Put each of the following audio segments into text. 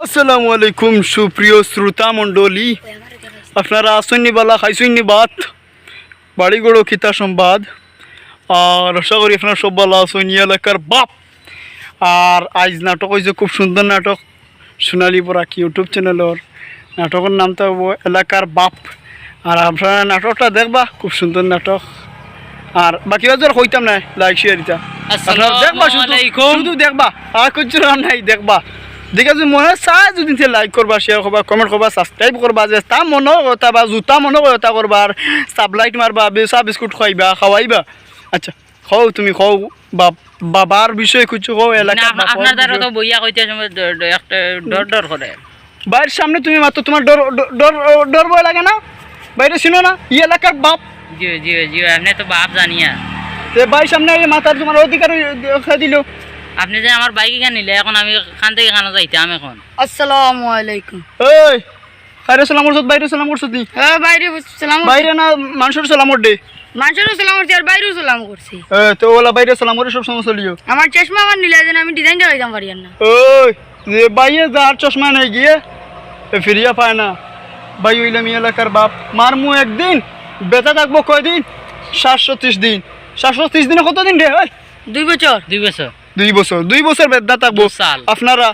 আসসালামু আলাইকুম সুপ্রিয় শ্রোতা মণ্ডলী, আপনারা আসেননি বালা খাইছেননি ভাত বাড়িগড় খিতা সংবাদ। আর আশা করি আপনারা সব ভালো আছেন। এলাকার বাপ আর আজ নাটক হয়েছে খুব সুন্দর নাটক সোনালী বরাক ইউটিউব চ্যানেলের। নাটকের নামটা হবো এলাকার বাপ। আর আপনারা নাটকটা দেখবা, খুব সুন্দর নাটক। আর বাকি বাজার হইতাম না, লাইক শেয়ার দিতা দেখবা, শুধু দেখবা আর কিছু নাই, দেখবা দেখে যদি মনে চায় যদি লাইক করবা, শেয়ার করবা, কমেন্ট করবা, সাবস্ক্রাইব করবা, যে তা মনে কথা বা জোতা মনে কথা করবা, আর সাবলাইট মারবা, চা বিস্কুট খাইবা, খাওয়াইবা। আচ্ছা খাও, তুমি খাও, বাবার বিষয়ে কিছু খাও। এলাকা বাইরের সামনে তুমি মাত্র তোমার ডর ডর ডর ভয় লাগে না? বাইরে শুনো না, ই এলাকার বাপ। জি জি জি, আপনি তো বাপ জানিয়া বাড়ির সামনে মাথার তোমার অধিকার দিল। আপনি যে আমার বাইক এখানে নিলে, এখন আমি খান থেকে খানা যাইতাম এখন। আসসালামু আলাইকুম। এই বাইরে সালাম করছত, বাইরে সালাম করছত নি? হ্যাঁ বাইরে সালাম, বাইরে না মানুষের সালাম করতে, মানুষের সালাম করছি আর বাইরেও সালাম করছি। তো ওলা বাইরে সালাম করে সব সময় চলিও। আমার চশমা আমার নিলে যেন আমি ডিজাইন দেখাইতাম পারি না। ওই যে বাইরে যার চশমা নেই গিয়ে ফিরিয়া পায় না, ভাই হইলাম এলাকার বাপ। মারমু একদিন, বেতা থাকবো কয়দিন? 730 দিন। 730 দিনে কত দিন রে? 2 বছর। 2 বছর 2 বছর 2 বছর বেদা থাকবো। আপনারা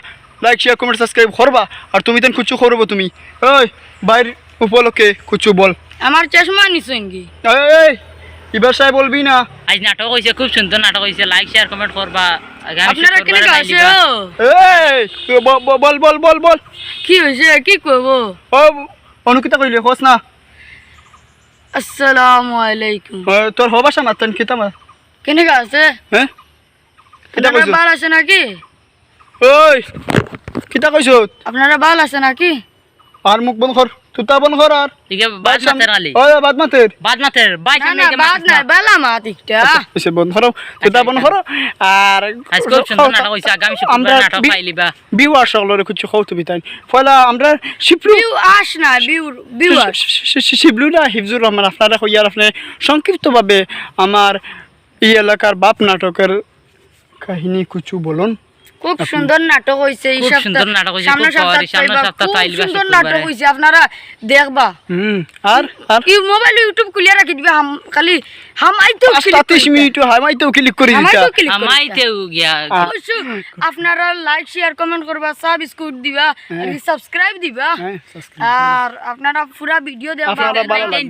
লাইক শেয়ার কমেন্ট সাবস্ক্রাইব করবা। আর তুমি তেন কুচু করবো তুমি। ওই বাইর উপলক্ষে কুচু বল। আমার চশমা নিছেন কি? এই এবার সাহেব বলবি না। আজ নাটক হয়েছে, খুব সুন্দর নাটক হয়েছে। লাইক শেয়ার কমেন্ট করবা। আপনারা কেন আসে? এই বল বল বল বল, কি হইছে? কি কইব? ও অনুকিতা কইলে হোস না। আসসালামু আলাইকুম। তোর হবাসা না তেন কিতা মা কেন আছে? হ্যাঁ কিতা কইছ? বাল আছে নাকি? ওই কিতা কইছ? আপনারা বাল আছে নাকি? আর মুখ বন্ধ কর, তুতা বন্ধ কর। আর ঠিক আছে, বাদ মাতের আলি। ওই বাদ মাতের, বাদ মাতের বাই না সামনে না কে বাদ না, বালা মাত একটা। এসে বন্ধ করো, তুতা বন্ধ করো। আর আজ খুব সুন্দর নাটক হয়েছে। আগামী শুক্রবার নাটক পাইলিবা। বিওয়ার সকলের কিছু খাও তুমি তাই। পয়লা আমরা শিবলু বিউ আস না, বিউ আস। শিবলু না হিফজুর রহমান, আপনারা কইয়ার আপনি সংক্ষিপ্তভাবে আমার এই এলাকার বাপ নাটকের কাহিনী কিছু বলুন। খুব সুন্দর নাটক হইছে। এই খুব সুন্দর নাটক হইছে। সামনে সপ্তাহ পাইবা। সুন্দর নাটক হইছে, আপনারা দেখবা। আর আর কি মোবাইল ইউটিউব খুলিয়া রাখি দিবা। খালি হামাইতো 30 মিনিট হামাইতো ক্লিক করে দিতা। আমাইতেও গিয়া আপনারা লাইক শেয়ার কমেন্ট করবা, সাবস্ক্রাইব দিবা, আর সাবস্ক্রাইব দিবা। আর আপনারা পুরো ভিডিও দেখবা।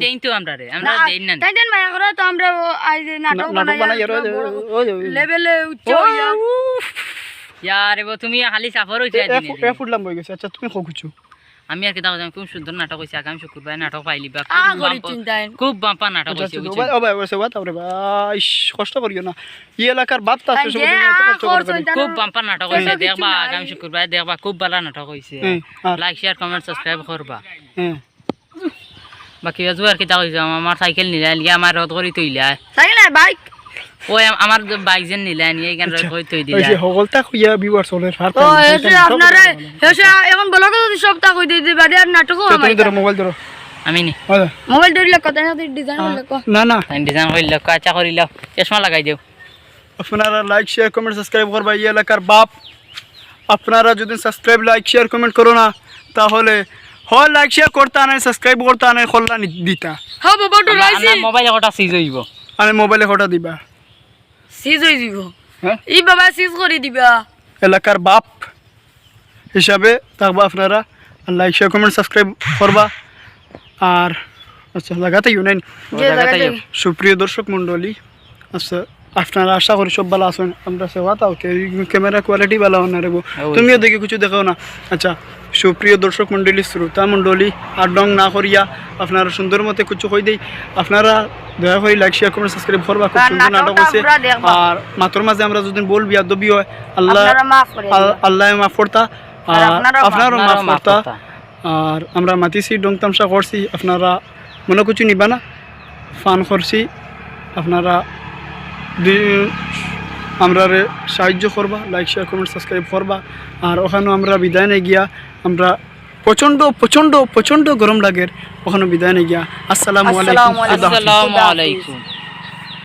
দেন তো আমরা রে, আমরা দেন না। তাই দেন মায়া করে তো আমরা আজ নাটক বানাই লেভেলে উচ্চ হইয়া। यार वो তুমি খালি সাফার হইছে দিনে। এ ফুটলাম হই গেছে। আচ্ছা তুমি কইছো আমি আর কি দাও, খুব সুন্দর নাটক হইছে। আগামী শুক্রবার নাটক পাইলিবা। খুব বাম্পা নাটক হইছে। ও ভাই ওসে বাত আরে ভাই কষ্ট করিও না। এই এলাকার বাপ তা আছে, খুব বাম্পা নাটক হইছে। দেখবা আগামী শুক্রবার দেখবা, খুব ভালো নাটক হইছে। লাইক শেয়ার কমেন্ট সাবস্ক্রাইব করবা। বাকি আজও আর কি দাও হইছে। আমার সাইকেল নিলা লিয়া, আমার রদ করি তইলা। সাইকেল না বাইক। ওই আমার বাইক যেন নিলা নিয়ে এখান কই তই দিলা। এই যে হগলটা কইয়া ভিউয়ার চলের ফার। ও এসে আপনারা এসে এখন ব্লগে যদি সবটা কই দিই দিবা। আর নাটকও আমার। তুমি ধরো মোবাইল ধরো। আমি নি মোবাইল ধরলে কথা না, ডিজাইন করলে কো। না না ডিজাইন কইলে কাঁচা করিলা, চশমা লাগাই দেও। আপনারা লাইক শেয়ার কমেন্ট সাবস্ক্রাইব করবা। এই এলাকার বাপ। আপনারা যদি সাবস্ক্রাইব লাইক শেয়ার কমেন্ট করো না, তাহলে হয় লাইক শেয়ার করতে আনে, সাবস্ক্রাইব করতে আনে, খোলা দিতা। হ্যাঁ বাবা তো রাইছি। মোবাইলে কটা সিজ হইব। আরে মোবাইলে কটা দিবা? সিজ হই দিব। হ্যাঁ ই বাবা সিজ করে দিবা। এলাকার বাপ হিসাবে থাকবা আপনারা। লাইক শেয়ার কমেন্ট সাবস্ক্রাইব করবা। আর আচ্ছা লাগাতেই নাই। সুপ্রিয় দর্শক মণ্ডলী, আচ্ছা আপনারা আশা করি সব ভালো আছেন। আমরা সেবা তাও ক্যামেরা কোয়ালিটি ভালো না রেবো, তুমিও দেখে কিছু দেখাও না। আচ্ছা সুপ্রিয় দর্শক মণ্ডলী, শ্রোতা মণ্ডলী, আর ডং না করিয়া আপনারা সুন্দর মতে কিছু কই দেই। আপনারা দয়া করে লাইক শেয়ার কমেন্ট সাবস্ক্রাইব করবা। খুব সুন্দর নাটক হয়েছে। আর মাত্র মাঝে আমরা যদি বলবি আদবি হয়, আল্লাহ মাফ করতা, আর আপনারও মাফ করতা। আর আমরা মাতিছি ডং তামসা করছি, আপনারা মনে কিছু নিবা না, ফান করছি। আপনারা আমরা সাহায্য করবা, লাইক শেয়ার কমেন্ট সাবস্ক্রাইব করবা। আর ওখানে আমরা বিদায় নিয়ে গিয়া, আমরা প্রচণ্ড প্রচণ্ড প্রচণ্ড গরম লাগে, ওখানে বিদায় নিয়ে গিয়া। আসসালামু আলাইকুম।